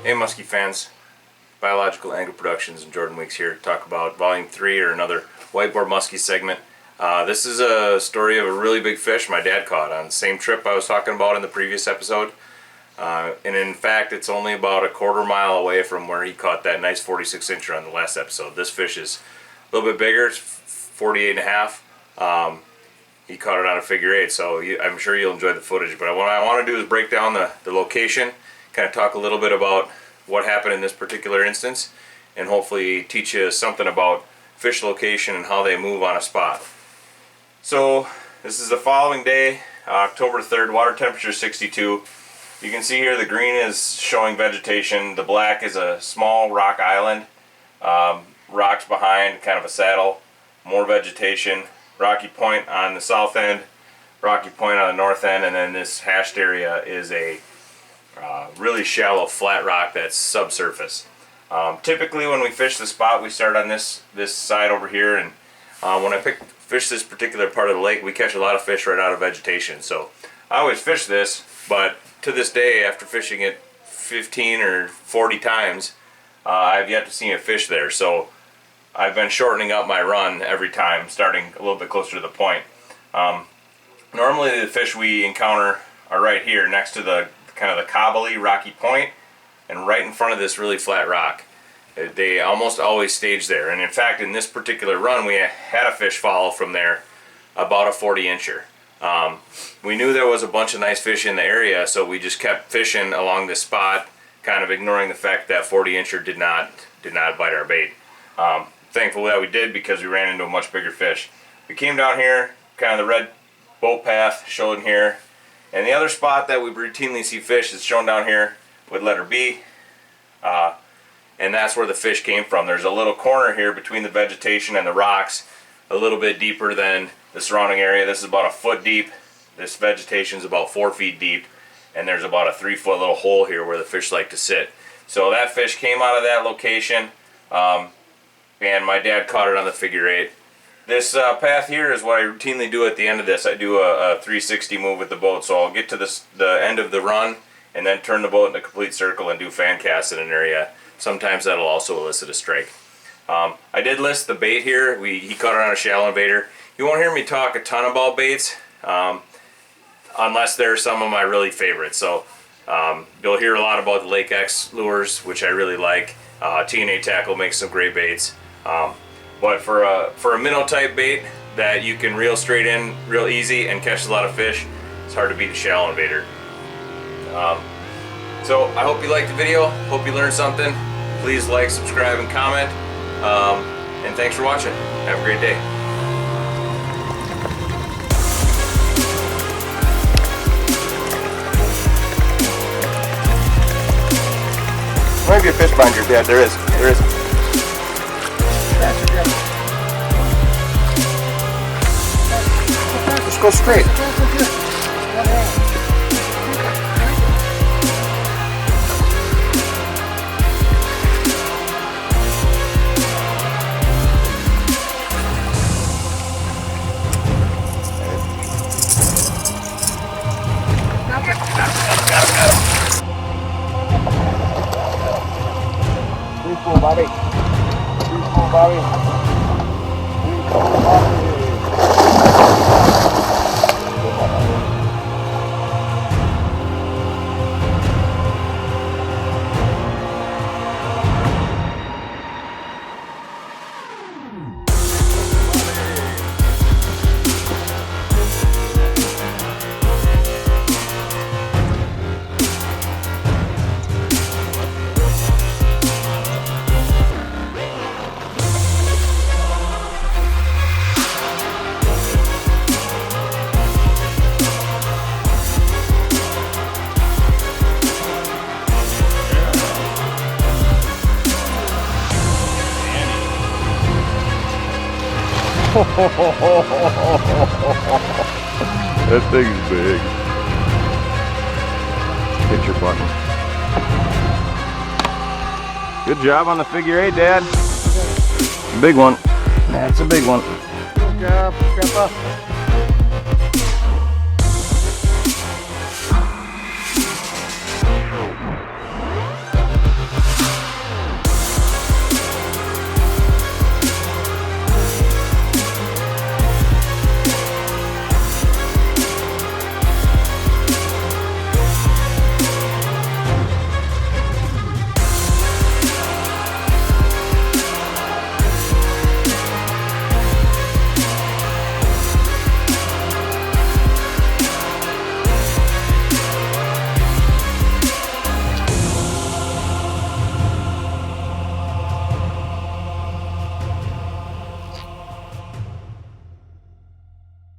Hey Muskie fans, Biological Angler Productions and Jordan Weeks here to talk about Volume 3 or another Whiteboard Muskie segment. This is a story of a really big fish my dad caught on the same trip I was talking about in the previous episode. And in fact, it's only about a quarter-mile away from where he caught that nice 46-incher on the last episode. This fish is a little bit bigger, it's 48 and a half. He caught it on a figure 8, so I'm sure you'll enjoy the footage. But what I want to do is break down the location, kind of talk a little bit about what happened in this particular instance, and hopefully teach you something about fish location and how they move on a spot. So this is the following day, October 3rd, water temperature 62. You can see here the green is showing vegetation, the black is a small rock island, rocks behind, kind of a saddle, more vegetation, rocky point on the south end, rocky point on the north end, and then this hashed area is a really shallow flat rock that's subsurface. Typically when we fish the spot, we start on this side over here, and when I fish this particular part of the lake, we catch a lot of fish right out of vegetation. So I always fish this, but to this day, after fishing it 15 or 40 times, I've yet to see a fish there. So I've been shortening up my run every time, starting a little bit closer to the point. Normally the fish we encounter are right here next to the kind of the cobbly rocky point and right in front of this really flat rock. They almost always stage there, and in fact in this particular run we had a fish follow from there about a 40-incher. We knew there was a bunch of nice fish in the area, so we just kept fishing along this spot, kind of ignoring the fact that 40-incher did not bite our bait. Thankful that we did, because we ran into a much bigger fish. We came down here, kind of the red boat path shown here, and the other spot that we routinely see fish is shown down here with letter B, and that's where the fish came from. There's a little corner here between the vegetation and the rocks, a little bit deeper than the surrounding area. This is about a foot deep. This vegetation is about 4 feet deep, and there's about a 3-foot little hole here where the fish like to sit. So that fish came out of that location, and my dad caught it on the figure 8. This path here is what I routinely do at the end of this. I do a 360 move with the boat, so I'll get to the end of the run and then turn the boat in a complete circle and do fan casts in an area. Sometimes that'll also elicit a strike. I did list the bait here. He caught it on a shallow invader. You won't hear me talk a ton about baits unless they're some of my really favorites. So you'll hear a lot about the Lake X lures, which I really like. TNA Tackle makes some great baits. But for a minnow type bait that you can reel straight in real easy and catch a lot of fish, it's hard to beat the shallow invader. So I hope you liked the video, hope you learned something. Please like, subscribe, and comment. And thanks for watching. Have a great day. There might be a fish behind your dad. There is. There is. Just go straight. Pretty cool, Bobby. Pretty cool, Bobby. Pretty cool, Bobby. That thing is big. Hit your button. Good job on the figure 8, Dad. Big one. That's a big one. Good job, Grandpa.